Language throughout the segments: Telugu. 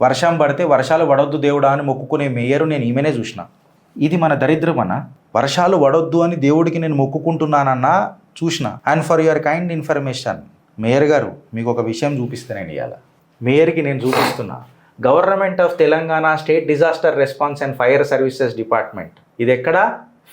వర్షం పడితే వర్షాలు పడొద్దు దేవుడా అని మొక్కుకునే మేయరు నేను ఈమెనే చూసిన. ఇది మన దరిద్రం అన్న. వర్షాలు పడొద్దు అని దేవుడికి నేను మొక్కుకుంటున్నానన్నా చూసిన. And for your kind information mayor గారు మీకు ఒక విషయం చూపిస్తానండి. ఇవాళ మేయర్కి నేను చూపిస్తున్నా. Government of Telangana state disaster response and fire services department. ఇది ఎక్కడ?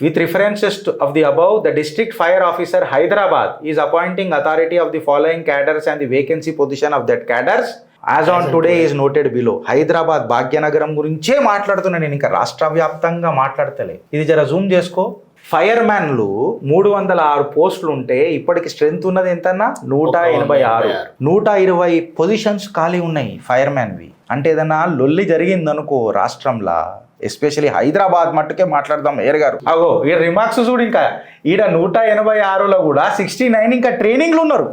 With references of the above, the district fire officer Hyderabad is appointing authority of the following cadres and the vacancy position of that cadres as on today is noted below. Hyderabad Bhagyanagaram గురించే మాట్లాడుతున్నా నేను, ఇంకా రాష్ట్ర వ్యాప్తంగా మాట్లాడతలే. ఇది జర జూమ్ చేసుకో. ఫైర్ మ్యాన్లు 306 పోస్టులు ఉంటే ఇప్పటికి స్ట్రెంత్ ఉన్నది ఎంతన్నా 186. 120 పొజిషన్స్ ఖాళీ ఉన్నాయి ఫైర్ మ్యాన్వి. అంటే ఏదన్నా లొల్లి జరిగిందనుకో రాష్ట్రంలో, ఎస్పెషలీ హైదరాబాద్ మట్టుకే మాట్లాడదాం మేయర్ గారు. అగో ఈ రిమార్క్స్ చూడు, ఇంకా ఈడ 186లో కూడా 69 ఇంకా ట్రైనింగ్లు ఉన్నారు.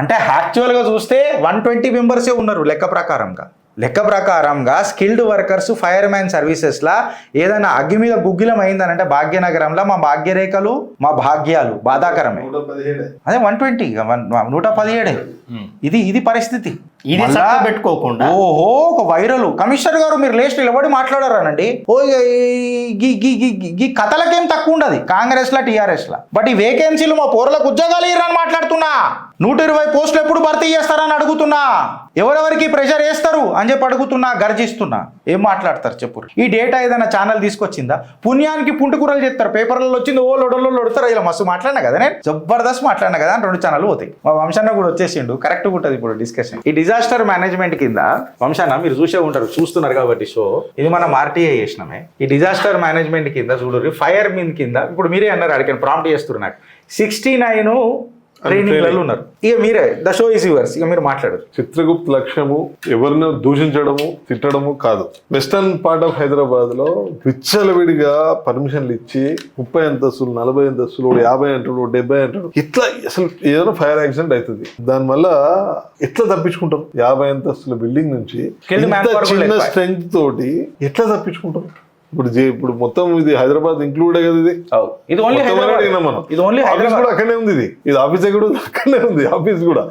అంటే యాక్చువల్గా చూస్తే 120 మెంబర్సే ఉన్నారు లెక్క ప్రకారంగా స్కిల్డ్ వర్కర్స్ ఫైర్ మ్యాన్ సర్వీసెస్లా. ఏదైనా అగ్గి మీద గుగ్గిలం అయిందనంటే భాగ్యనగరంలో మా భాగ్యరేఖలు మా భాగ్యాలు బాధాకరమే. అదే 120 117. ఇది పరిస్థితి. పెట్టుకోకుండా ఓహో ఒక వైరల్. కమిషనర్ గారు మీరు లేస్ట్ నిలబడి మాట్లాడారనండి. ఓ ఈ కథలకేం తక్కువ ఉండదు కాంగ్రెస్ లా టీఆర్ఎస్ లా. బట్ ఈ వేకెన్సీలు మా పోరలకు ఉద్యోగాలు ఇవ్వరని మాట్లాడుతున్నా. 120 పోస్టులు ఎప్పుడు భర్తీ చేస్తారని అడుగుతున్నా. ఎవరెవరికి ప్రెషర్ వేస్తారు అని చెప్పి అడుగుతున్నా, గర్జిస్తున్నా. ఏం మాట్లాడతారు చెప్పు. ఈ డేటా ఏదైనా ఛానల్ తీసుకొచ్చిందా? పుణ్యానికి పుంటుకూరలు చెప్తారు, పేపర్లలో వచ్చింది ఓ లొడల్లో లొడతారు. ఇలా మస్తు మాట్లాడినా కదా నేను, జబర్దస్త్ మాట్లాడినా కదా అని 2 ఛానల్ పోతాయి. మా వంశన్న కూడా వచ్చేసిండు, కరెక్ట్ ఉంటుంది ఇప్పుడు డిస్కషన్. ఈ డిజాస్టర్ మేనేజ్మెంట్ కింద వంశన్న మీరు చూస్తున్నారు కాబట్టి షో ఇది మనం ఆర్టీఐ చేసినామే. ఈ డిజాస్టర్ మేనేజ్మెంట్ కింద చూడరు ఫైర్ మీన్ కింద ఇప్పుడు మీరే అన్నారు, అడిగిన ప్రాంప్ట్ చేస్తున్నారు నాకు 69 ట్రైనింగ్లలో ఉన్నారు. ఇక మీరే ద షో ఈజ్ యువర్స్, ఇక మీరు మాట్లాడరు. చిత్రగుప్త లక్ష్యము ఎవరినో దూషించడము తిట్టడము కాదు. వెస్టర్న్ పార్ట్ ఆఫ్ హైదరాబాద్ లో విచ్చలవిడిగా పర్మిషన్లు ఇచ్చి 30 అంతస్తులు 40 అంతస్తులు 50 అంటాడు 70 అంటాడు. ఇట్లా అసలు ఏదైనా ఫైర్ యాక్సిడెంట్ అవుతుంది. దానివల్ల ఎట్లా తప్పించుకుంటారు? 50 అంతస్తుల బిల్డింగ్ నుంచి చిన్న స్ట్రెంగ్త్ తోటి ఎట్లా తప్పించుకుంటారు? ఇప్పుడు మొత్తం ఇది హైదరాబాద్ ఇంక్లూడ్ కదా. ఇది ఆఫీస్ కూడా అక్కడనే ఉంది. ఇది ఆఫీస్ కూడా అక్కడనే ఉంది. ఆఫీస్ కూడా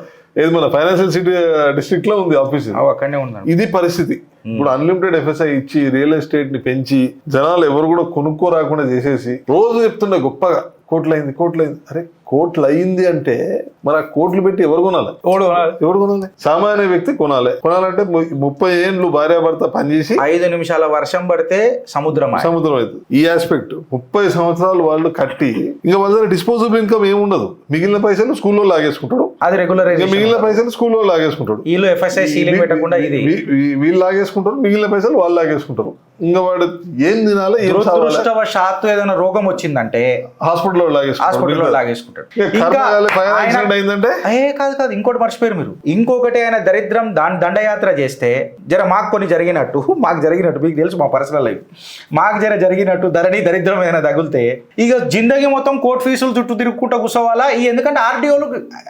ఏది మన ఫైనాన్షియల్ సిటీ డిస్ట్రిక్ట్ లో ఉంది ఆఫీస్, అక్కడనే ఉంది. ఇది పరిస్థితి. ఇప్పుడు అన్లిమిటెడ్ ఎఫ్ఎస్ఐ ఇచ్చి రియల్ ఎస్టేట్ ని పెంచి జనాలు ఎవరు కూడా కొనుక్కోరాకుండా చేసేసి రోజు చెప్తుండే గొప్పగా కోట్లయింది. అరే కోట్లు అయింది అంటే మన కోట్లు పెట్టి ఎవరు కొనాలి? సామాన్య వ్యక్తి కొనాలంటే 30 ఏళ్ళు భార్యాభర్త పనిచేసి 5 నిమిషాల వర్షం పడితే సముద్రం అవుతుంది. ఈ ఆస్పెక్ట్ 30 సంవత్సరాలు వాళ్ళు కట్టి ఇంకా వాళ్ళ దగ్గర డిస్పోజబుల్ ఇన్కమ్ ఏముండదు. మిగిలిన పైసలు స్కూల్లో లాగేసుకుంటాడు. అది రెగ్యులర్. మిగిలిన పైసలు స్కూల్లో లాగేసుకుంటాడు. వీళ్ళు ఎఫ్ఎస్ఐ సీలింగ్ పెట్టకుండా వీళ్ళు లాగేసుకుంటారు, మిగిలిన పైసలు వాళ్ళు లాగేసుకుంటారు. ఇంకా వాడు ఏం తినాలి? దురదృష్టవశాత్తు ఏదైనా రోగం వచ్చిందంటే హాస్పిటల్లో లాగేసుకుంటాడు. కాదు ఇంకోటి మర్చిపోయారు మీరు. ఇంకొకటి ఆయన దరిద్రం దండయాత్ర చేస్తే మాకు కొన్ని జరిగినట్టు మీకు తెలుసు మా పర్సనల్ లైఫ్. మాకు జరిగినట్టు ధరణి దరిద్రం ఏదైనా తగిలితే ఇక జిందగీ మొత్తం కోర్టు ఫీజులు చుట్టూ తిరుగుకుంటూ కూర్చోవాలా. ఎందుకంటే ఆర్టీఓలు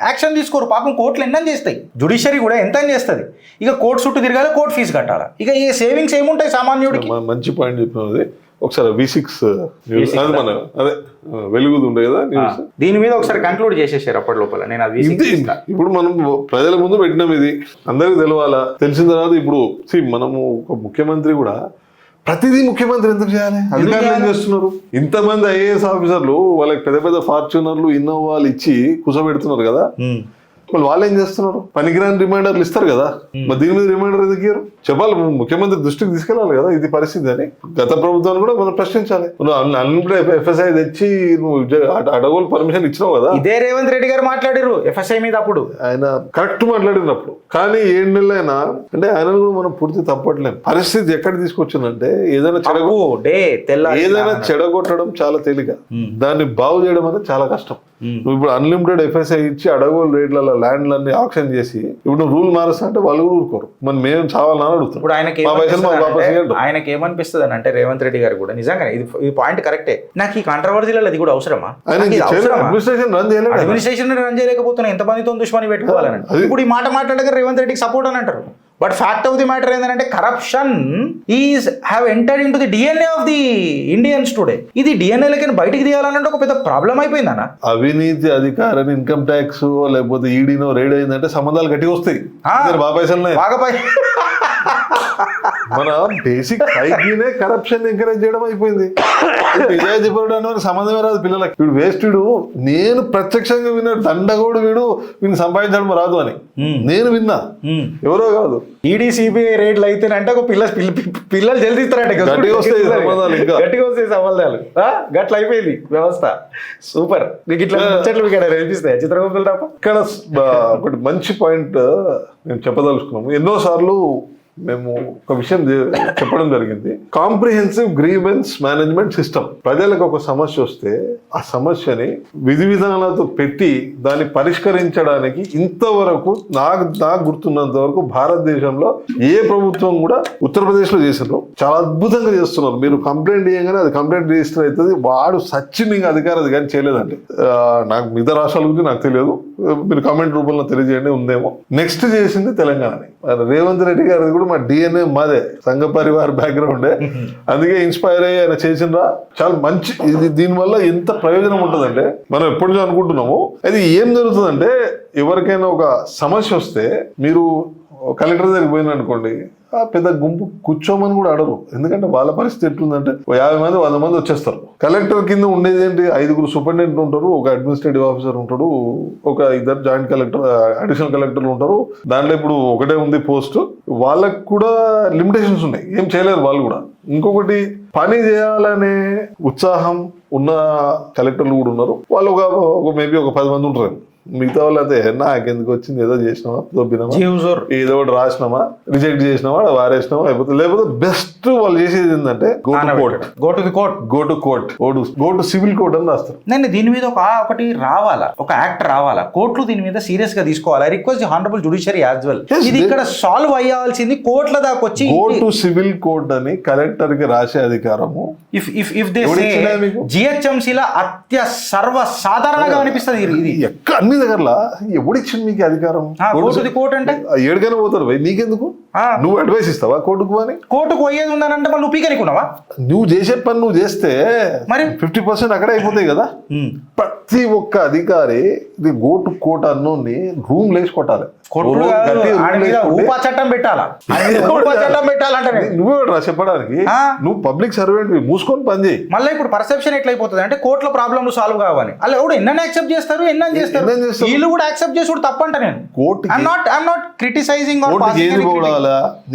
యాక్షన్ తీసుకోరు. పాపం కోర్టులు ఎన్న చేస్తాయి, జుడిషియరీ కూడా ఎంత చేస్తుంది. ఇక కోర్టు చుట్టూ తిరగాలి, కోర్టు ఫీజు కట్టాలి. ఇక ఈ సేవింగ్స్ ఏముంటాయి సామాన్యుడికి? మంచి పాయింట్ చెప్పినది. ఒకసారి V6 మన అదే వెలుగుది ఉండే కదా న్యూస్, దీని మీద ఒకసారి కంక్లూడ్ చేసేసారు అప్పటి లోపల. నేను అది ఇప్పుడు మనం ప్రజల ముందు పెట్టినాం, ఇది అందరికి తెలవాలా. తెలిసిన తర్వాత ఇప్పుడు మనము ఒక ముఖ్యమంత్రి కూడా ప్రతిదీ ముఖ్యమంత్రి ఎందుకు చేయాలి? అధికారులు ఏం చేస్తున్నారు? ఇంతమంది ఐఏఎస్ ఆఫీసర్లు వాళ్ళకి పెద్ద పెద్ద ఫార్చునర్లు ఇన్నోవాలు ఇచ్చి కూర్చోబెడుతున్నారు కదా. వాళ్ళు ఏం చేస్తున్నారు? పనికిరాని రిమైండర్లు ఇస్తారు కదా. మరి దీని మీద రిమైండర్ ఎందుకు ఇయ్యరు? చెప్పాలి, ముఖ్యమంత్రి దృష్టికి తీసుకెళ్ళాలి కదా ఇది పరిస్థితి అని. గత ప్రభుత్వాన్ని కూడా మనం ప్రశ్నించాలి. అన్లిమిటెడ్ ఎఫ్ఎస్ఐ తెచ్చి నువ్వు అడగోలు పర్మిషన్ ఇచ్చినావు కదా. ఇదే రేవంత్ రెడ్డి గారు మాట్లాడారు ఎఫ్ఎస్ఐ మీద. అప్పుడు ఆయన కరెక్ట్ మాట్లాడినప్పుడు. కానీ 7 నెలలైనా అంటే ఆయన కూడా మనం పూర్తి తప్పట్లేం. పరిస్థితి ఎక్కడ తీసుకొచ్చిందంటే ఏదైనా చెడగొట్టడం చాలా తేలిక, దాన్ని బాగు చేయడం అనేది చాలా కష్టం. నువ్వు ఇప్పుడు అన్లిమిటెడ్ ఎఫ్ఎస్ఐ ఇచ్చి అడగోలు రేట్లలో ల్యాండ్లన్నీ ఆక్షన్ చేసి ఇప్పుడు నువ్వు రూల్ మారుస్తా అంటే వాళ్ళు కూడా ఊరుకోరు. మరి మేము చావాలని అడుగుతాం. ఇప్పుడు ఆయనకి ఏమనిపిస్తుంది అని అంటే రేవంత్ రెడ్డి గారు కూడా నిజంగా ఈ పాయింట్ కరెక్టే. నాకు ఈ కాంట్రవర్సీలలో అది కూడా అవసరమా? అడ్మినిస్ట్రేషన్ రన్ చేయలేకపోతున్నా ఎంతమందితో దుష్మని పెట్టుకోవాలని. ఇప్పుడు ఈ మాట మాట్లాడగా రేవంత్ రెడ్డికి సపోర్ట్ అని అంటారు. But fact of the matter ఏంటంటే corruption is have entered into the DNA of the Indians today. ఇది డిఎన్ఏలకి బయటికి తీయాలనంటే ఒక పెద్ద ప్రాబ్లం అయిపోయిందన్న. అవినీతి అధికారం ఇన్కమ్ ట్యాక్స్ లేకపోతే ఈడీనో రేడ్ అయిందంటే సంబంధాలు గట్టిగా వస్తాయి. బాగా పైసలు మన బేసిక్ హైగీనే కరప్షన్ ఎంకరేజ్ చేయడం అయిపోయింది. నిజాయితీ పరుడు సంబంధమే రాదు పిల్లలకి. వీడు వేస్ట్, వీడు నేను ప్రత్యక్షంగా విన్నాడు దండగోడు వీడిని సంపాదించడం రాదు అని నేను విన్నా, ఎవరో కాదు. ఈడీ సిబిఐ రేట్లు అయితేనంటే ఒక పిల్లలు జల్దీ ఇస్తారంటే గట్టిగా వస్తాయి సంబంధాలు, ఇంకా గట్టిగా వస్తాయి సంబంధాలు. గట్ల అయిపోయింది వ్యవస్థ. సూపర్. మీకు ఇట్లా చెట్లు మీకు అనిపిస్తాయి చిత్రగుప్తులు తప్ప. ఇక్కడ ఒకటి మంచి పాయింట్ నేను చెప్పదలుచుకున్నాము. ఎన్నోసార్లు మేము ఒక విషయం చెప్పడం జరిగింది. Comprehensive grievance management system. ప్రజలకు ఒక సమస్య వస్తే ఆ సమస్యని విధి విధానాలతో పెట్టి దాన్ని పరిష్కరించడానికి ఇంతవరకు నాకు గుర్తున్నంత వరకు భారతదేశంలో ఏ ప్రభుత్వం కూడా ఉత్తరప్రదేశ్లో చేసినారు. చాలా అద్భుతంగా చేస్తున్నారు. మీరు కంప్లైంట్ చేయగానే అది కంప్లైంట్ రిజిస్టర్ అవుతుంది. వాడు సచ్చినింగ్ అధికారం అది కానీ చేయలేదండి. నాకు మిగతా రాష్ట్రాల గురించి నాకు తెలియదు, మీరు కామెంట్ రూపంలో తెలియజేయండి, ఉందేమో. నెక్స్ట్ చేసింది తెలంగాణని. రేవంత్ రెడ్డి గారి కూడా మా డిఎన్ఏ మాదే, సంఘ పరివార బ్యాక్గ్రౌండే, అందుకే ఇన్స్పైర్ అయ్యి ఆయన చేసినరా చాలా మంచి. ఇది దీనివల్ల ఎంత ప్రయోజనం ఉంటుందంటే మనం ఎప్పటి నుంచో అనుకుంటున్నాము. అది ఏం జరుగుతుందంటే ఎవరికైనా ఒక సమస్య వస్తే మీరు కలెక్టర్ దగ్గరికి పోయింది అనుకోండి, పెద్ద గుంపు కూర్చోమని కూడా అడరు. ఎందుకంటే వాళ్ళ పరిస్థితి ఎట్లుందంటే 50 మంది 100 మంది వచ్చేస్తారు. కలెక్టర్ కింద ఉండేది ఏంటి, 5 సూపరింటెండెంట్ ఉంటారు, ఒక అడ్మినిస్ట్రేటివ్ ఆఫీసర్ ఉంటాడు, ఒక 2 జాయింట్ కలెక్టర్ అడిషనల్ కలెక్టర్లు ఉంటారు. దాంట్లో ఇప్పుడు ఒకటే ఉంది పోస్ట్. వాళ్ళకు కూడా లిమిటేషన్స్ ఉన్నాయి, ఏం చేయలేరు వాళ్ళు కూడా. ఇంకొకటి పని చేయాలనే ఉత్సాహం ఉన్న కలెక్టర్లు కూడా ఉన్నారు. వాళ్ళు ఒక మేబీ ఒక 10 మంది ఉంటారు. మిగతా వాళ్ళు అయితే నాకెందుకు వచ్చింది, ఏదో చేసినామా, దొబ్బినామా, ఏదో ఒకటి రాసినామా, రిజెక్ట్ చేసినామా, వారేసినామా, లేకపోతే బెస్ట్ వాళ్ళు చేసేది ఏంటంటే గో టు సివిల్ కోర్ట్ అని రాస్తారు. నేను దీని మీద ఒకటి రావాలా, ఒక యాక్ట్ రావాలా, కోర్టులు దీని మీద సీరియస్ గా తీసుకోవాలి. I request the honourable judiciary as well. ఇది ఇక్కడ సాల్వ్ అయ్యాల్సింది కోర్టుల దాకా వచ్చి గో టు సివిల్ కోర్ట్ అని కలెక్టర్ కి రాసే అధికారము ఇఫ్ దే జిహెచ్ఎంసీలో సర్వసాధారణంగా అనిపిస్తుంది. ఇది అన్ని దగ్గరలా ఎవడిచ్చింది మీకు అధికారం? కోర్టు అంటే ఏడుకైనా పోతారు భయ్, నీకెందుకు? నువ్వు అడ్వైస్ ఇస్తావా కోర్టుకు? అని కోర్టుకు పోయేది ఉందనంటే మళ్ళీ నువ్వు పీకనుకున్నావా? నువ్వు చేసే పని నువ్వు చేస్తే మరి 50% అక్కడే అయిపోతాయి కదా. ప్రతి ఒక్క అధికారి ఇది గో టు కోర్ట్ అన్నోని రూమ్ లేచి కొట్టాలి. చట్టం పెట్టాలా? నువ్వే రా చెప్పడానికి. నువ్వు పబ్లిక్ సర్వెంట్ మూసుకొని పని చేయి. మళ్ళీ ఇప్పుడు పర్సెప్షన్ ఎట్లయిపోతుంది అంటే కోర్టుల ప్రాబ్లమ్ సాల్వ్ కావాలి. అలా ఎవడు ఎన్న యాక్సెప్ట్ చేస్తారు, ఎన్న చేస్తారు, వీళ్ళు కూడా యాక్సెప్ట్ చేసి కూడా తప్పంట. నేను ఐఎమ్ నాట్ క్రిటిసైజింగ్.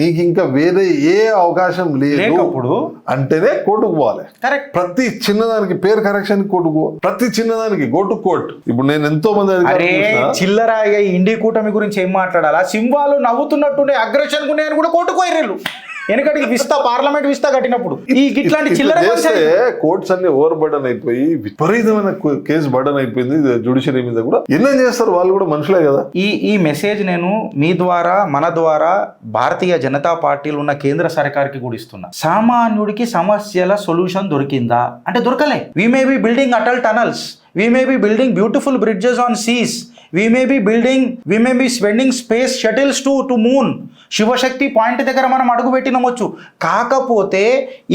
నీకు ఇంకా వేరే ఏ అవకాశం లేనప్పుడు అంటేనే కోర్టుకు పోవాలి. కరెక్ట్. ప్రతి చిన్నదానికి పేరు కరెక్షన్ కోర్టుకు, ప్రతి చిన్నదానికి గో టు కోర్ట్. ఇప్పుడు నేను ఎంతో మంది చిల్లర ఇండి కూటమి గురించి ఏం మాట్లాడాలా, సింబాలు నవ్వుతున్నట్టుండే అగ్రెషన్ ఉన్నాయని కూడా కోర్టుకు పోయిర్రు. వెనకటికి పార్లమెంట్ విస్తా కట్టినప్పుడు ఇట్లాంటి చిల్లర కోర్ట్స్ అన్ని ఓవర్ బర్డన్ అయిపోయి విపరీతమైన కేసు బర్డన్ అయిపోయింది జ్యుడిషియరీ మీద కూడా. ఎన్నో చేస్తారు వాళ్ళు కూడా మనుషులే కదా. ఈ మెసేజ్ నేను మీ ద్వారా మన ద్వారా భారతీయ జనతా పార్టీలో ఉన్న కేంద్ర సర్కార్కి కూడా ఇస్తున్నా. సామాన్యుడికి సమస్యల సొల్యూషన్ దొరికిందా అంటే దొరకలే. We may be building Atal tunnels, we may be building beautiful bridges on seas, we may be spending space shuttles to moon. Shivshakti point దగ్గర మనం అడుగు పెట్టినవచ్చు. కాకపోతే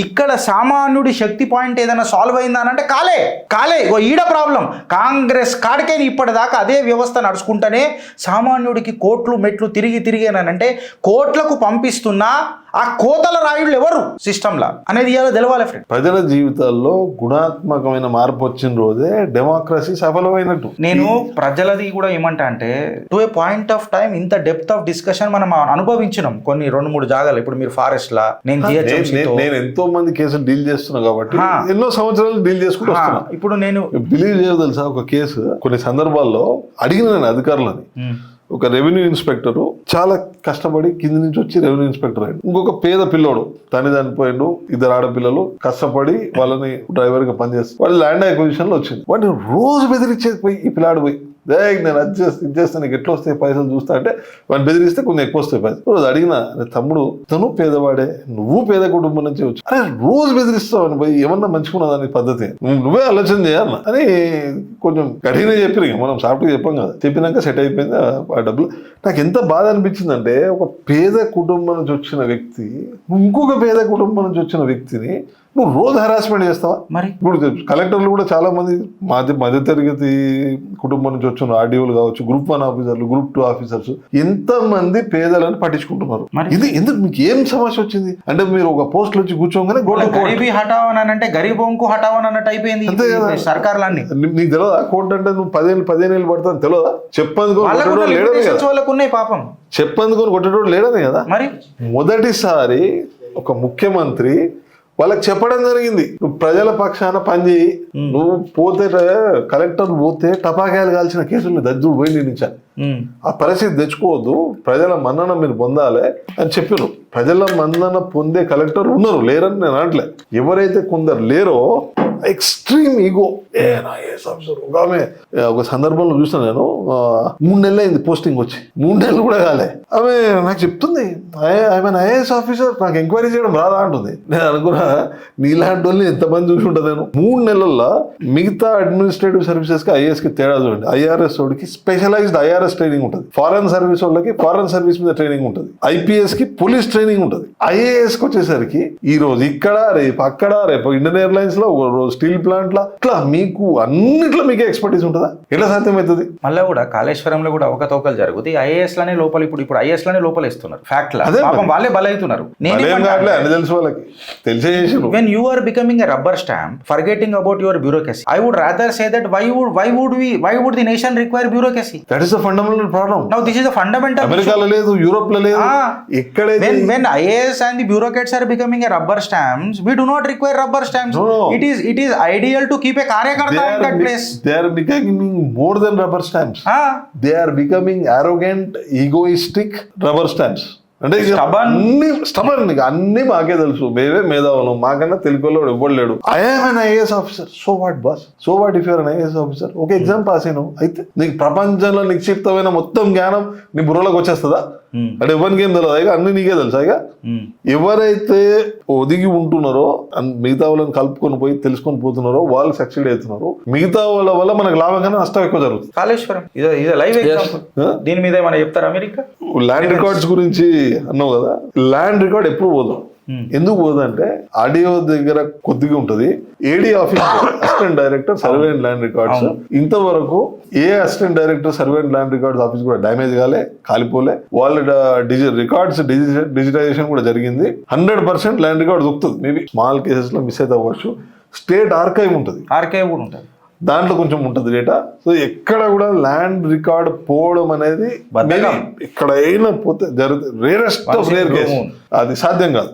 ఇక్కడ సామాన్యుడి శక్తి పాయింట్ ఏదైనా సాల్వ్ అయిందా అంటే కాలే. ఈడ ప్రాబ్లం కాంగ్రెస్ కాడికే ఇప్పటిదాకా అదే వ్యవస్థ నడుచుకుంటేనే సామాన్యుడికి కోట్లు మెట్లు తిరిగి అంటే కోట్లకు పంపిస్తున్నా ఆ కోతల రాయుళ్ళు ఎవరు సిస్టంలా అనేది తెలవాలి ఫ్రెండ్. ప్రజల జీవితాల్లో గుణాత్మకమైన మార్పు వచ్చిన రోజే డెమోక్రసీ సఫలమైనట్టు. నేను ప్రజలది కూడా ఏమంటా అంటే to A point of time ఇంత డెప్త్ ఆఫ్ డిస్కషన్ మనం అనుభవించినాం కొన్ని 2-3 జాగాలు. ఇప్పుడు మీరు ఫారెస్ట్ లా, నేను ఎంతో మంది కేసులు డీల్ చేస్తున్నా కాబట్టి ఎన్నో సంవత్సరాలు డీల్ చేసుకుంటూ వస్తున్నా. ఇప్పుడు నేను బిలీవ్ చేయదు తెలుసా, ఒక కేసు కొన్ని సందర్భాల్లో అడిగిన నేను అధికారులని. ఒక రెవెన్యూ ఇన్స్పెక్టర్ చాలా కష్టపడి కింది నుంచి వచ్చి రెవెన్యూ ఇన్స్పెక్టర్ అయ్యాడు. ఇంకొక పేద పిల్లోడు తని చనిపోయిండు, 2 ఆడపిల్లలు కష్టపడి వాళ్ళని డ్రైవర్ గా పనిచేస్తారు. వాళ్ళు ల్యాండ్ అక్విజిషన్ లో వచ్చింది. వాడిని రోజు బెదిరించేది పోయి ఈ పిల్లాడు పోయి నేను అది చేస్తాను నీకు ఎట్లా వస్తాయి పైసలు చూస్తా అంటే వాడిని బెదిరిస్తే కొంచెం ఎక్కువ వస్తాయి పైసలు. రోజు అడిగినా తమ్ముడు తను పేదవాడే, నువ్వు పేద కుటుంబం నుంచి వచ్చి అరే రోజు బెదిరిస్తావు అని పోయి ఏమన్నా మంచుకున్నదా నీ పద్ధతి, నువ్వే ఆలోచన చేయాలన్నా అని కొంచెం కఠినంగా చెప్పారు. ఇక మనం సాఫ్ట్గా చెప్పాం కదా, చెప్పినాక సెట్ అయిపోయింది ఆ డబ్బులు. నాకు ఎంత బాధ అనిపించిందంటే ఒక పేద కుటుంబం నుంచి వచ్చిన వ్యక్తి ఇంకొక పేద కుటుంబం నుంచి వచ్చిన వ్యక్తిని నువ్వు రోజు హెరాస్మెంట్ చేస్తావా? మరి ఇప్పుడు కలెక్టర్లు కూడా చాలా మంది మధ్యతరగతి కుటుంబం నుంచి వచ్చిన ఆర్డీఓలు కావచ్చు, గ్రూప్ 1 ఆఫీసర్లు, గ్రూప్ 2 ఆఫీసర్స్ ఎంతమంది పేదలను పట్టించుకుంటున్నారు. ఇది ఎందుకు మీకు ఏం సమస్య వచ్చింది అంటే మీరు ఒక పోస్ట్ వచ్చి కూర్చోగానే గరీబీ హటావన్ అని అంటే గరీబోంకు హటావన్ అన్నట్టు అయిపోయింది అంతే కదా సర్కార్లన్నీ. నీకు తెలియదా కోర్టు అంటే నువ్వు 15 ఏళ్ళు పడుతుంది తెలియదా? వాళ్ళకున్నాయి పాపం, చెప్పందుకొని కొట్టేటోడు లేడని కదా. మరి మొదటిసారి ఒక ముఖ్యమంత్రి వాళ్ళకి చెప్పడం జరిగింది, నువ్వు ప్రజల పక్షాన పనిచేయి, నువ్వు పోతే కలెక్టర్ పోతే టపాకాయలు కాల్చిన కేసులు దజ్జుడు పోయి నిందించాలి, ఆ పరిస్థితి తెచ్చుకోవద్దు, ప్రజల మన్నన మీరు పొందాలి అని చెప్పారు. ప్రజల మన్నన పొందే కలెక్టర్ ఉన్నారు, లేరని నేను అనట్లే. ఎవరైతే కొందరు లేరో ఎక్స్ట్రీమ్ ఈగో ఒక సందర్భంలో చూసాను నేను, 3 నెలలు అయింది పోస్టింగ్ వచ్చి, 3 నెలలు కూడా కాలే. ఆమె నాకు చెప్తుంది ఆమె ఐఏఎస్ ఆఫీసర్, నాకు ఎంక్వైరీ చేయడం రాదా అంటుంది. నేను అనుకున్నా నీలాంటి వాళ్ళని ఎంతమంది చూసి ఉంటుంది. నేను 3 నెలల్లో మిగతా అడ్మినిస్ట్రేటివ్ సర్వీసెస్ కి ఐఏఎస్ కి తేడా చూడండి. ఐఆర్ఎస్ వాడికి స్పెషలైజ్డ్ ఐఆర్ఎస్ ట్రైనింగ్ ఉంటుంది, ఫారెన్ సర్వీస్ వాళ్ళకి ఫారెన్ సర్వీస్ మీద ట్రైనింగ్ ఉంటుంది, ఐపీఎస్ కి పోలీస్ ట్రైనింగ్ ఉంటుంది. ఐఏఎస్ కి వచ్చేసరికి ఈ రోజు ఇక్కడ, రేపు అక్కడ, రేపు ఇండియన్ ఎయిర్లైన్స్ లో, స్టీల్ ప్లాంట్ లా, ఇట్లా మీకు అన్నిట్లో మీకే ఎక్స్పర్టీస్ ఉంటుందా? ఎట్లా సాధ్యమవుతుంది? మళ్ళీ కూడా కాళేశ్వరంలో కూడా అవకతవకలు జరుగుతాయి. ఐఏఎస్ లోనే లోపల ఇప్పుడు ఐఏఎస్ లోనే లోపల ఇస్తున్నారు. ఫ్యాక్ట్ లా వాళ్ళే బలవుతున్నారు. తెలుసు వాళ్ళకి తెలిసే. When you are becoming a rubber stamp, forgetting about your bureaucracy, I would rather say that why would the nation require bureaucracy? That is the fundamental problem. Now this is a fundamental. అమెరికాలో లేదు, యూరోప్ లో లేదు, ఎక్కడైతే. When IAS and the bureaucrats are becoming a rubber stamps, we do not require rubber stamps. No. It is ideal to keep a karyakarta in that place. They are becoming more than rubber stamps. They are becoming arrogant, egoistic rubber stamps. అంటే అన్ని మాకే తెలుసు, మేమే మేధావులు, మాకన్నా తెలుగులో ఎవ్వడు లేడు. I'm an IAS officer, so what boss, so what if you're an IAS officer? ఒక ఎగ్జామ్ పాస్ అయినావు అయితే నీకు ప్రపంచంలో నిక్షిప్తమైన మొత్తం జ్ఞానం నీ బుర్రలోకి వచ్చేస్తుందా? అంటే ఎవరికి ఏం తెలియదు, ఇక అన్ని నీకే తెలుసా? ఇక ఎవరైతే ఒదిగి ఉంటున్నారో, మిగతా వాళ్ళని కలుపుకొని పోయి తెలుసుకొని పోతున్నారో వాళ్ళు సక్సీడ్ అవుతున్నారు. మిగతా వాళ్ళ వల్ల మనకు లాభం కన్నా నష్టం ఎక్కువ జరుగుతుంది. కాళేశ్వరం ఇది లైవ్ ఎగ్జాంపుల్. దీని మీద ఏమైనా చెప్తారా? అమెరికా ల్యాండ్ రికార్డ్స్ గురించి అన్నావు కదా, ల్యాండ్ రికార్డ్ ఎప్పుడు పోదాం, ఎందుకు పోదంటే ఆడియో దగ్గర కొద్దిగా ఉంటది. AD office assistant director survey and land records, ఇంతవరకు ఏ assistant director survey and land records office కూడా డ్యామేజ్ కాలిపోలే. వాళ్ళ రికార్డ్స్ డిజిటైజేషన్ కూడా జరిగింది. 100% ల్యాండ్ రికార్డ్ దొరుకుతుంది. మేబీ స్మాల్ కేసెస్ లో మిస్ అయితే అవ్వచ్చు. స్టేట్ ఆర్కైవ్ ఉంటుంది, కూడా ఉంటుంది, దాంట్లో కొంచెం ఉంటుంది డేటా. సో ఎక్కడ కూడా ల్యాండ్ రికార్డ్ పోవడం అనేది ఎక్కడైనా పోతే జరుగుతుంది. రేరెస్ట్ ఆఫ్ రేర్ కేసు, అది సాధ్యం కాదు.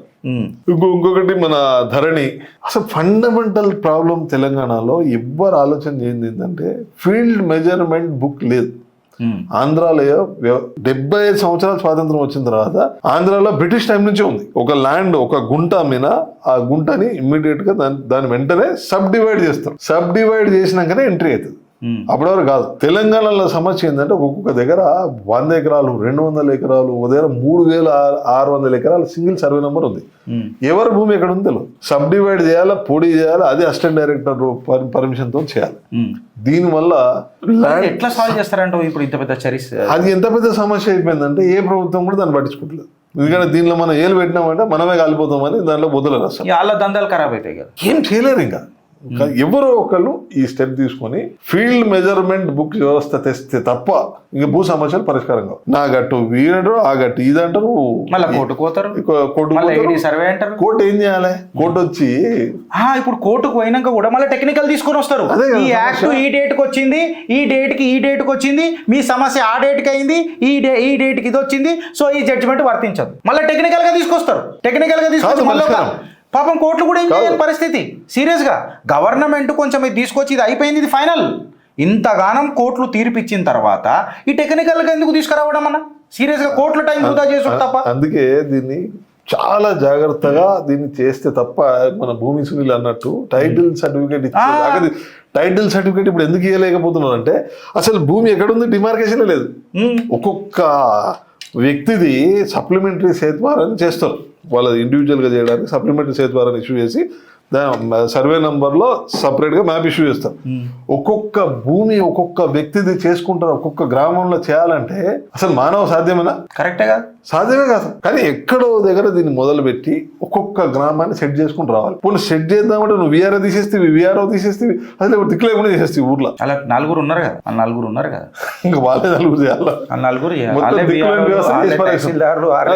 ఇంకొకటి మన ధరణి, అసలు ఫండమెంటల్ ప్రాబ్లం తెలంగాణలో ఎవ్వరు ఆలోచన చేయింది ఏంటంటే ఫీల్డ్ మెజర్మెంట్ బుక్ లేదు. ఆంధ్రాలో 75 సంవత్సరాల స్వాతంత్రం వచ్చిన తర్వాత ఆంధ్రాలో బ్రిటిష్ టైం నుంచే ఉంది. ఒక ల్యాండ్, ఒక గుంట మీద ఆ గుంటని ఇమ్మీడియట్ గా దాని వెంటనే సబ్ డివైడ్ చేస్తారు. సబ్ డివైడ్ చేసినాకనే ఎంట్రీ అవుతుంది, అప్పటివరకు కాదు. తెలంగాణలో సమస్య ఏంటంటే ఒక్కొక్క దగ్గర 100 ఎకరాలు, 200 ఎకరాలు, ఒక దగ్గర 3600 ఎకరాలు సింగిల్ సర్వే నెంబర్ ఉంది. ఎవరి భూమి ఎక్కడ ఉంది తెలియదు. సబ్ డివైడ్ చేయాలా, పొడి చేయాలి, అది అసిస్టెంట్ డైరెక్టర్ పర్మిషన్ తో చేయాలి. దీనివల్ల ల్యాండ్ ఎట్లా సాల్వ్ చేస్తారంటే ఇప్పుడు ఇంత పెద్ద చరిత్ర, అది ఎంత పెద్ద సమస్య అయిపోయిందంటే ఏ ప్రభుత్వం కూడా దాన్ని పట్టించుకోవట్లేదు. ఎందుకంటే దీనిలో మనం ఏలు పెట్టినామంటే మనమే కాలిపోతామని దాంట్లో బొద్దులు రాస్తారు. వాళ్ళ దందాలు ఖరాబ్ అవుతాయి కదా, ఏం చేయలేరు. ఇంకా ఎవరో ఒకళ్ళు ఈ స్టెప్ తీసుకొని ఫీల్డ్ మెజర్మెంట్ బుక్ వ్యవస్థ తెస్తే తప్ప ఇంక భూ సమస్యలు పరిష్కారం కావు. నా గట్టు వీడంటారు, ఆ గట్టు ఇదంటారు, కోర్టు ఏం చేయాలి? కోర్టు వచ్చి ఇప్పుడు కోర్టుకు పోయినాక కూడా మళ్ళీ టెక్నికల్ తీసుకొని వస్తారు. ఈ యాక్ట్ ఈ డేట్ కి వచ్చింది, ఈ డేట్ కి వచ్చింది, మీ సమస్య ఆ డేట్ కి అయింది, ఈ డేట్ కి ఇది వచ్చింది, సో ఈ జడ్జిమెంట్ వర్తించదు. మళ్ళీ టెక్నికల్ గా తీసుకొస్తారు. పాపం కోర్టులు కూడా ఏం చేయాలి పరిస్థితి. సీరియస్ గా గవర్నమెంట్ కొంచెం ఇది తీసుకొచ్చి ఇది అయిపోయింది, ఇది ఫైనల్. ఇంతగానం కోర్టులు తీర్పిచ్చిన తర్వాత ఈ టెక్నికల్ గా ఎందుకు తీసుకురావడం అన్న? సీరియస్ గా కోర్టుల టైం వృధా చేసు తప్ప. అందుకే దీన్ని చాలా జాగ్రత్తగా దీన్ని చేస్తే తప్ప మన భూమి సునీల్ అన్నట్టు టైటిల్ సర్టిఫికేట్ ఇచ్చి టైటిల్ సర్టిఫికేట్ ఇప్పుడు ఎందుకు ఇవ్వలేకపోతున్నారు అంటే అసలు భూమి ఎక్కడుంది డిమార్కేషన్ లేదు. ఒక్కొక్క వ్యక్తిది సప్లిమెంటరీ సేద్వారాన్ని చేస్తారు, వాళ్ళది ఇండివిజువల్గా చేయడానికి సప్లిమెంటరీ సేద్వారాన్ని ఇష్యూ చేసి సర్వే నంబర్లో సపరేట్గా మ్యాప్ ఇష్యూ చేస్తారు. ఒక్కొక్క భూమి ఒక్కొక్క వ్యక్తిది చేసుకుంటారు, ఒక్కొక్క గ్రామంలో చేయాలంటే అసలు మానవ సాధ్యమేనా? కరెక్టే కాదు, సాధ్యమే కాదు. కానీ ఎక్కడో దగ్గర దీన్ని మొదలుపెట్టి ఒక్కొక్క గ్రామాన్ని సెట్ చేసుకుని రావాలి. పోనీ సెట్ చేద్దామంటే నువ్వు వీఆర్ఓ తీసేస్తేవి అసలు దిక్కు లేకుండా చేసేస్తావు ఊర్లో. అలా నలుగురు ఉన్నారు కదా ఇంకా వాళ్ళే నలుగురు చేయాలి. నలుగురు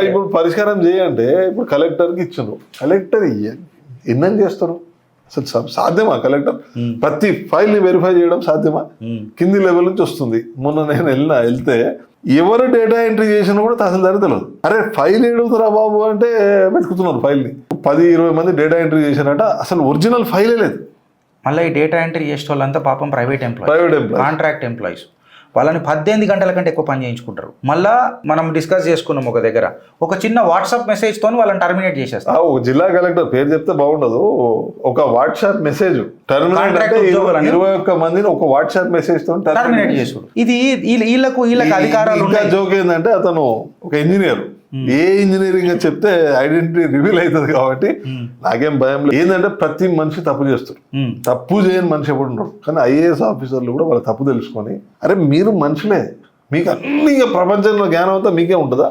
ఇప్పుడు పరిష్కారం చేయంటే ఇప్పుడు కలెక్టర్కి ఇచ్చిండ్రు, కలెక్టర్ ఎన్నం చేస్తారు అసలు సాధ్యమా? కలెక్టర్ ప్రతి ఫైల్ని వెరిఫై చేయడం సాధ్యమా? కింది లెవెల్ నుంచి వస్తుంది. మొన్న నేను వెళ్తే ఎవరు డేటా ఎంట్రీ చేసినా కూడా తహసీల్దార్ తెలియదు. అరే ఫైల్ ఏడుగుతారా బాబు అంటే వెతుకుతున్నారు ఫైల్ని. 10-20 మంది డేటా ఎంట్రీ చేశారట, అసలు ఒరిజినల్ ఫైలే లేదు. మళ్ళీ ఈ డేటా ఎంట్రీ చేసే వాళ్ళంతా పాపం ప్రైవేట్ కాంట్రాక్ట్ ఎంప్లాయీస్. వాళ్ళని 18 గంటల కంటే ఎక్కువ పని చేయించుకుంటారు. మళ్ళీ మనం డిస్కస్ చేసుకున్నాం ఒక దగ్గర, ఒక చిన్న వాట్సాప్ మెసేజ్తో వాళ్ళని టర్మినేట్ చేసేస్తారు. ఒక జిల్లా కలెక్టర్ పేరు చెప్తే బాగుండదు, ఒక వాట్సాప్ మెసేజ్ టర్మినేట్ అంటే 21 మందిని ఒక వాట్సాప్ మెసేజ్ తో టర్మినేట్ చేసుడు. ఇది వీళ్ళకు అధికారాలు. ఇంకా జోక్ ఏంటంటే అతను ఒక ఇంజనీర్, ఏ ఇంజనీరింగ్ అని చెప్తే ఐడెంటిటీ రివీల్ అవుతుంది కాబట్టి నాకేం భయం లేదు. ఏంటంటే ప్రతి మనిషి తప్పు చేస్తారు, తప్పు చేయని మనిషి ఎప్పుడు ఉండరు. కానీ ఐఏఎస్ ఆఫీసర్లు కూడా వాళ్ళ తప్పు తెలుసుకొని అరే మీరు మనుషులే, మీకు అన్ని ప్రపంచంలో జ్ఞానం అంతా మీకే ఉంటుందా?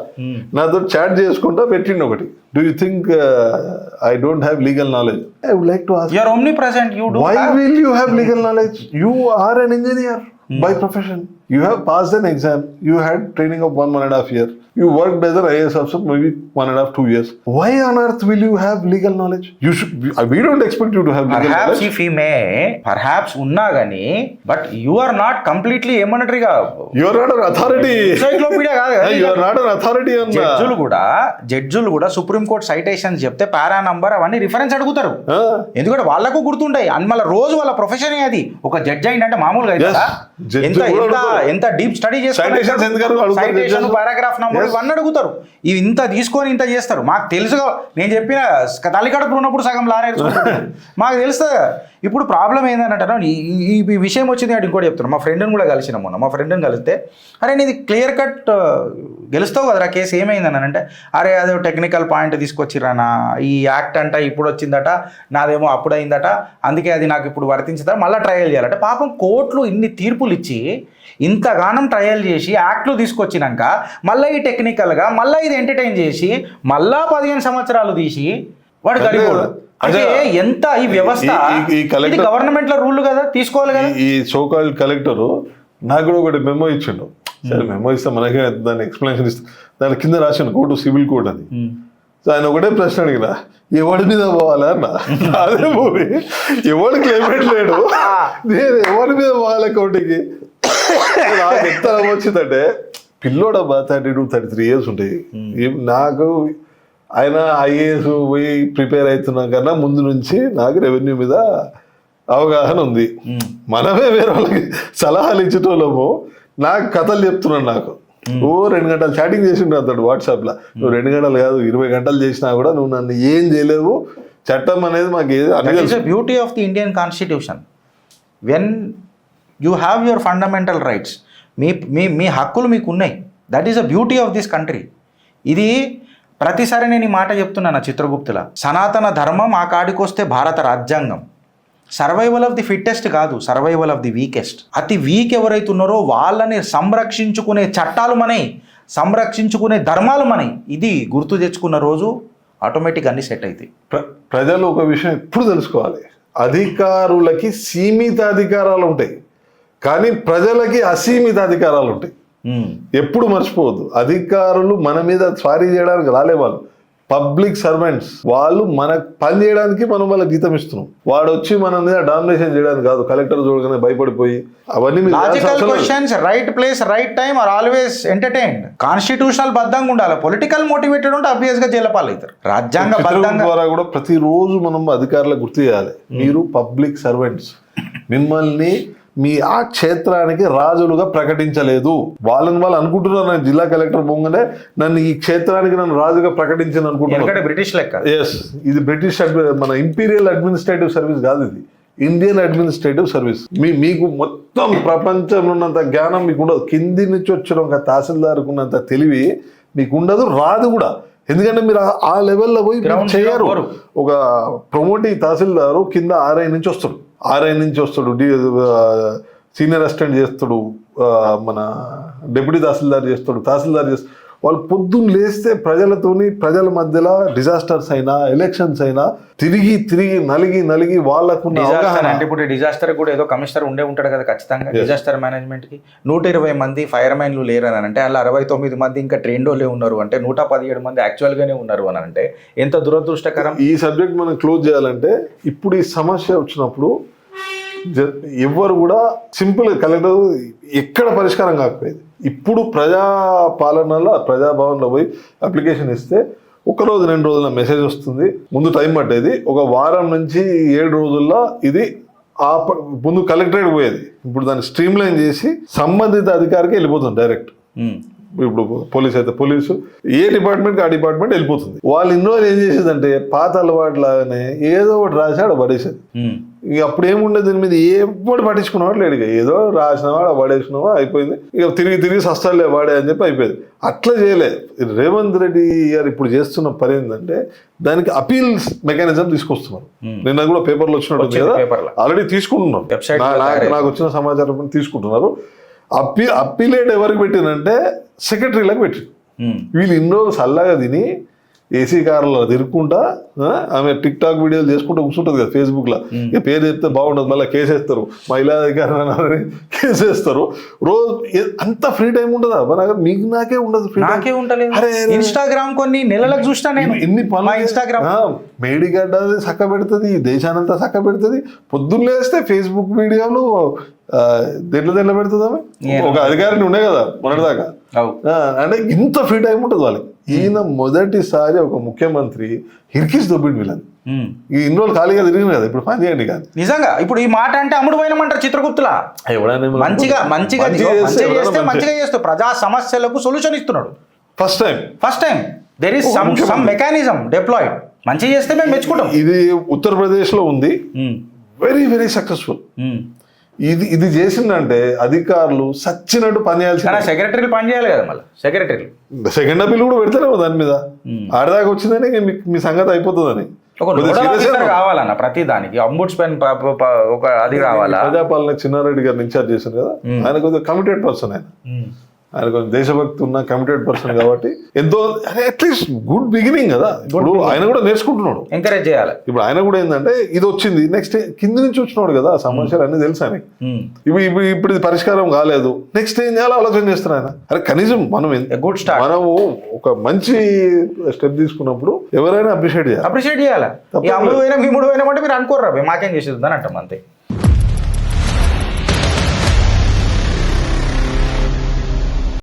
నాతో చాట్ చేసుకుంటా పెట్టిండి ఒకటి, do you think I don't have legal knowledge? I would like to ask, you are omnipresent, you do. Why will you have legal knowledge? You are an engineer by profession. You have passed an exam. You had training of 1.5 year. You worked as an IAS officer maybe 1.5-2 years. Why on earth will you have legal knowledge? You should. We don't expect you to have legal perhaps knowledge. If he may, perhaps unna gani, but you are not completely emanatory ga. You are not an authority. Encyclopedia kaadu kada. You are not an authority on. జడ్జులు కూడా సుప్రీం కోర్ట్ సైటేషన్స్ చెప్తే పారా నంబర్ అవన్నీ రిఫరెన్స్ అడుగుతారు. ఎందుకంటే వాళ్ళకు గుర్తుంటాయి. అండ్ మళ్ళీ రోజు వాళ్ళ ప్రొఫెషన్ అది. ఒక జడ్జ్ అయిందంటే మామూలుగా అవుతుందా? ఎంత డీప్ స్టడీ చేస్తారు, పారాగ్రాఫ్ నంబర్ ఇవన్నీ అడుగుతారు. ఇవి ఇంత తీసుకొని ఇంత చేస్తారు. మాకు తెలుసుగా, నేను చెప్పిన తల్లికడుపులు ఉన్నప్పుడు సగం లారేసుకుంటారు, మాకు తెలుస్తుంది. ఇప్పుడు ప్రాబ్లం ఏంటంటే ఈ విషయం వచ్చింది అంటే ఇంకోటి చెప్తున్నాను. మా ఫ్రెండ్ని కూడా కలిసిన మొన్న, మా ఫ్రెండ్ని కలిస్తే అరే నీది క్లియర్ కట్ గెలుస్తావు కదరా కేసు, ఏమైందని అంటే అరే అదే టెక్నికల్ పాయింట్ తీసుకొచ్చిరానా, ఈ యాక్ట్ అంట ఇప్పుడు వచ్చిందట, నాదేమో అప్పుడు అయిందట, అందుకే అది నాకు ఇప్పుడు వర్తించదా, మళ్ళీ ట్రయల్ చేయాలంటే. పాపం కోర్టులు ఇన్ని తీర్పులు ఇచ్చి ఇంతగానం ట్రయల్ చేసి యాక్ట్లు తీసుకొచ్చినాక మళ్ళీ ఈ టెక్నికల్గా మళ్ళీ ఇది ఎంటర్టైన్ చేసి మళ్ళా 15 సంవత్సరాలు తీసి వాడు గడిపోడు. అంటే ఎంత ఈ వ్యవస్థ, గవర్నమెంట్ లో రూల్ కదా, తీసుకోవాలి కదా. ఈ సోకాల్డ్ కలెక్టర్ నాకు కూడా ఒకటి మెమో ఇచ్చిండు. సరే మెమో ఇస్తే మనకే దాన్ని ఎక్స్ప్లెనేషన్ ఇస్తా, దాని కింద రాసిన కోర్టు సివిల్ కోర్ట్ అని. సో ఆయన ఒకటే ప్రశ్న అడిగిన, ఎవడి మీద పోవాలా అన్న. అదే మూవీ ఎవడు క్లైమేట్ లేడు, నేను ఎవరి మీద పోవాలి కోర్టుకి. నాకు ఎంత వచ్చిందంటే పిల్లోడబ్బా 32-33 years ఉంటాయి. నాకు ఆయన ఐఏఎస్ పోయి ప్రిపేర్ అవుతున్నా కన్నా ముందు నుంచి నాకు రెవెన్యూ మీద అవగాహన ఉంది. మనమే వేరే వాళ్ళకి సలహాలు ఇచ్చేటోళ్ళము. నాకు కథలు చెప్తున్నాను. నాకు 2 గంటలు చాటింగ్ చేసిండు అతడు వాట్సాప్లో. నువ్వు 2 గంటలు కాదు 20 గంటలు చేసినా కూడా నువ్వు నన్ను ఏం చేయలేవు. చట్టం అనేది మాకు beauty of the Indian constitution. When you have your fundamental rights, మీ హక్కులు మీకు ఉన్నాయి. That is the beauty of this country. ఇది ప్రతిసారి నేను ఈ మాట చెప్తున్నాను చిత్రగుప్తుల. సనాతన ధర్మం ఆ కాడికొస్తే భారత రాజ్యాంగం. సర్వైవల్ ఆఫ్ ది ఫిట్టెస్ట్ కాదు, సర్వైవల్ ఆఫ్ ది వీకెస్ట్. అతి వీక్ ఎవరైతే ఉన్నారో వాళ్ళని సంరక్షించుకునే చట్టాలు మనయి, సంరక్షించుకునే ధర్మాలు మనయి. ఇది గుర్తు తెచ్చుకున్న రోజు ఆటోమేటిక్ అన్ని సెట్ అవుతాయి. ప్రజలు ఒక విషయం ఎప్పుడు తెలుసుకోవాలి, అధికారులకి సీమిత అధికారాలు ఉంటాయి కానీ ప్రజలకి అసీమిత అధికారాలు ఉంటాయి. ఎప్పుడు మర్చిపోవద్దు. అధికారులు మన మీద స్వారీ చేయడానికి రాలే, వాళ్ళు పబ్లిక్ సర్వెంట్స్. వాళ్ళు మనకు పని చేయడానికి మనం వాళ్ళకి జీతం ఇస్తున్నాం. వాడు వచ్చి మన మీద డామినేషన్ చేయడానికి కాదు. కలెక్టర్ చూడగానే భయపడిపోయి అవన్నీ right place right time are always entertained. Constitutional బద్దంగా ఉండాలి. పొలిటికల్ మోటివేటెడ్ ఉంటే ఆబ్వియస్ గా జైలపాలవుతారు. రాజ్యాంగ ద్వారా కూడా ప్రతిరోజు మనం అధికారులకు గుర్తు చేయాలి, మీరు పబ్లిక్ సర్వెంట్స్. మిమ్మల్ని మీ ఆ క్షేత్రానికి రాజులుగా ప్రకటించలేదు. వాళ్ళని వాళ్ళు అనుకుంటున్నారు నేను జిల్లా కలెక్టర్ పోగానే నన్ను ఈ క్షేత్రానికి నన్ను రాజుగా ప్రకటించింది అనుకుంటున్నారు. బ్రిటిష్ లెక్క. ఎస్, ఇది బ్రిటిష్ మన ఇంపీరియల్ అడ్మినిస్ట్రేటివ్ సర్వీస్ కాదు. ఇది ఇండియన్ అడ్మినిస్ట్రేటివ్ సర్వీస్. మీకు మొత్తం ప్రపంచంలో ఉన్నంత జ్ఞానం మీకు ఉండదు. కింది నుంచి వచ్చిన ఒక తహసీల్దార్కు ఉన్నంత తెలివి మీకు ఉండదు, రాదు కూడా. ఎందుకంటే మీరు ఆ లెవెల్లో పోయి మీరు చేయరు. ఒక ప్రమోటింగ్ తహసీల్దారు కింద ఆర్ఐ నుంచి వస్తాడు, సీనియర్ అసిస్టెంట్ చేస్తాడు, మన డిప్యూటీ తహసీల్దార్ చేస్తాడు. వాళ్ళు పొద్దున్న లేస్తే ప్రజల మధ్యలో డిజాస్టర్స్ అయినా ఎలక్షన్స్ అయినా తిరిగి నలిగి వాళ్ళకు అంటే ఇప్పుడు డిజాస్టర్ కూడా ఏదో కమిషనర్ ఉంటాడు కదా ఖచ్చితంగా డిజాస్టర్ మేనేజ్మెంట్ కి. 120 మంది ఫైర్ మ్యాన్లు లేరు అని అంటే అలా 69 మంది ఇంకా ట్రైన్డోలే ఉన్నారు అంటే 117 మంది యాక్చువల్ గానే ఉన్నారు అని అంటే ఎంత దురదృష్టకరం. ఈ సబ్జెక్ట్ మనం క్లోజ్ చేయాలంటే ఇప్పుడు ఈ సమస్య వచ్చినప్పుడు ఎవ్వరు కూడా సింపుల్ కలెక్టర్ ఎక్కడ పరిష్కారం కాకపోయేది. ఇప్పుడు ప్రజాభవన్లో పోయి అప్లికేషన్ ఇస్తే 1 రోజు 2 రోజుల మెసేజ్ వస్తుంది. ముందు టైం పట్టేది, 1 వారం నుంచి 7 రోజుల్లో ఇది ముందు కలెక్టరేట్ పోయేది. ఇప్పుడు దాన్ని స్ట్రీమ్ లైన్ చేసి సంబంధిత అధికారికి వెళ్ళిపోతుంది డైరెక్ట్. ఇప్పుడు పోలీస్ అయితే పోలీసు, ఏ డిపార్ట్మెంట్కి ఆ డిపార్ట్మెంట్ వెళ్ళిపోతుంది. వాళ్ళు ఇన్ని రోజులు ఏం చేసేదంటే పాత అలవాటు లాగానే ఏదో ఒకటి రాసాడు పడేసేది. ఇక అప్పుడు ఏముండదు, దీని మీద ఎప్పుడు పట్టించుకున్నవాడు లేడు. ఇక ఏదో రాసినవాడు పడేసినవా అయిపోయింది, ఇక తిరిగి సస్తాలే వాడే అని చెప్పి అయిపోయింది. అట్లా చేయలేదు. రేవంత్ రెడ్డి గారు ఇప్పుడు చేస్తున్న పని ఏంటంటే దానికి అపీల్స్ మెకానిజం తీసుకొస్తున్నారు. నిన్న కూడా పేపర్లో వచ్చినట్టు కదా, ఆల్రెడీ తీసుకుంటున్నారు. నాకు వచ్చిన సమాచారం తీసుకుంటున్నారు. అప్పీలేట్ ఎవరికి పెట్టినంటే సెక్రటరీలకు పెట్టింది. వీళ్ళు ఇన్ని రోజులు చల్లగా తిని ఏసీ కార్లో తిరుక్కుంటా ఆమె టిక్ టాక్ వీడియోలు చేసుకుంటూ కూర్చుంటుంది కదా ఫేస్బుక్లో. ఇక పేరు చెప్తే బాగుంటుంది, మళ్ళీ కేసేస్తారు, మహిళా అధికారి కేసేస్తారు. రోజు అంత ఫ్రీ టైం ఉండదా? మీకు నాకే ఉండదు, నాకే ఉండలేదు. ఇన్స్టాగ్రామ్ కొన్ని నెలలకు చూస్తా నేను ఎన్ని పనులు. ఇన్స్టాగ్రామ్ మేడిగడ్డ చక్క పెడుతుంది, దేశానంతా చక్క పెడుతుంది. పొద్దున్న లేస్తే ఫేస్బుక్ వీడియోలు తెల్ల పెడుతుంది ఆమె. ఒక అధికారిని ఉండే కదా మొన్నటిదాకా, అంటే ఇంత ఫ్రీ టైం ఉంటుంది వాళ్ళకి. ఈయన మొదటిసారి ఒక ముఖ్యమంత్రి హిర్కిస్ దొబ్బిండు వీళ్ళని. ఇన్ని రోజులు ఖాళీగా తిరిగింది కదా, ఇప్పుడు పని చేయండి కానీ. నిజంగా ఇప్పుడు ఈ మాట అంటే అమ్ముడు పోయినమంటారు చిత్రగుప్తులా. మంచిగా చేస్తూ ప్రజా సమస్యలకు సొల్యూషన్ ఇస్తున్నాడు. First time there is some mechanism deployed. మంచి చేస్తే మేము మెచ్చుకుంటాం. ఇది ఉత్తరప్రదేశ్ లో ఉంది, వెరీ సక్సెస్ఫుల్. ఇది చేసిందంటే అధికారులు సచ్చినట్టు పని చేయాల్సి. సెక్రటరీలు పని చేయాలి కదా, మళ్ళీ సెకండ్ అపీల్ కూడా పెడతారేమో దాని మీద. ఆడదాకా వచ్చిందని మీ సంగతి అయిపోతుందని కావాలన్న ప్రతి దానికి అంబుడ్స్మెన్ ఒక అది కావాలా. ప్రజాపాలన చిన్నారెడ్డి గారిని ఇన్ఛార్జ్ చేశారు కదా, ఆయన కొద్దిగా కమిటెడ్ పర్సన్. ఆయన కొంచెం దేశభక్తి ఉన్న కమిటెడ్ పర్సన్ కాబట్టి ఎంతో అట్లీస్ట్ గుడ్ బిగినింగ్ కదా. ఇప్పుడు ఆయన కూడా నేర్చుకుంటున్నాడు, ఎంకరేజ్ చేయాలి. ఇప్పుడు ఆయన కూడా ఏంటంటే ఇది వచ్చింది, నెక్స్ట్ కింద నుంచి వచ్చినాడు కదా, సమస్యలు అన్ని తెలుసు ఆయనకి. ఇప్పుడు ఇది పరిష్కారం కాలేదు, నెక్స్ట్ ఏం చేయాలో ఆలోచన చేస్తారు ఆయన. అరే కనీసం మనము ఒక మంచి స్టెప్ తీసుకున్నప్పుడు ఎవరైనా అప్రిషియేట్ చేయాలి. అంటే మీరు అనుకోర్రా మాకేం చేసేది అని అంటాం అంతే.